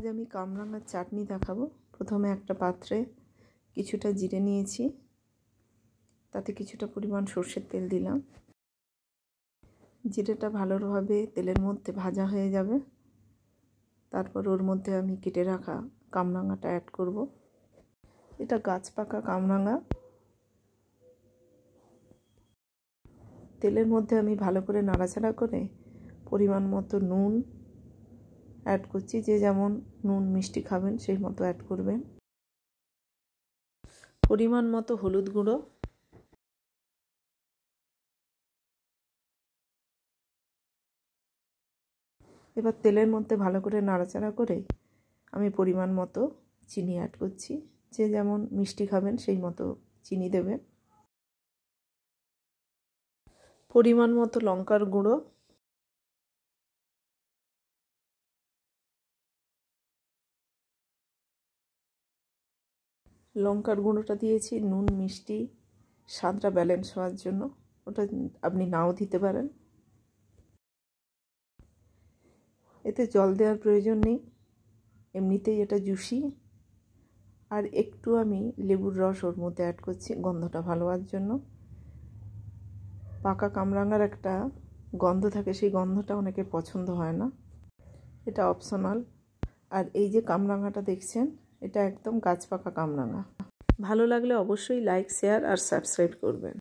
আজ আমি কামরাঙার চাটনি দেখাবো। প্রথমে একটা পাত্রে কিছুটা জিরে নিয়েছি, তাতে কিছুটা পরিমাণ সর্ষের তেল দিলাম। জিরেটা ভালোভাবে তেলের মধ্যে ভাজা হয়ে যাবে, তারপর ওর মধ্যে আমি কেটে রাখা কামরাঙাটা অ্যাড করব। এটা গাছ পাকা কামরাঙা। তেলের মধ্যে আমি ভালো করে নাড়াচাড়া করে পরিমাণ মতো নুন অ্যাড করছি। যে যেমন নুন মিষ্টি খাবেন সেই মতো অ্যাড করবেন। পরিমাণ মতো হলুদ গুঁড়ো, এবার তেলের মধ্যে ভালো করে নাড়াচাড়া করে আমি পরিমাণ মতো চিনি অ্যাড করছি। যে যেমন মিষ্টি খাবেন সেই মতো চিনি দেবেন। পরিমাণ মতো লঙ্কার গুঁড়ো, লঙ্কার গুঁড়োটা দিয়েছি নুন মিষ্টি স্বাদটা ব্যালেন্স হওয়ার জন্য, ওটা আপনি নাও দিতে পারেন। এতে জল দেওয়ার প্রয়োজন নেই, এমনিতেই এটা জুসি। আর একটু আমি লেবুর রস ওর মধ্যে অ্যাড করছি গন্ধটা ভালো হওয়ার জন্য। পাকা কামরাঙার একটা গন্ধ থাকে, সেই গন্ধটা অনেকের পছন্দ হয় না, এটা অপশনাল। আর এই যে কামরাঙাটা দেখছেন, এটা একদম গাছ পাকা কামরাঙা। ভালো লাগলে অবশ্যই লাইক শেয়ার আর সাবস্ক্রাইব করবেন।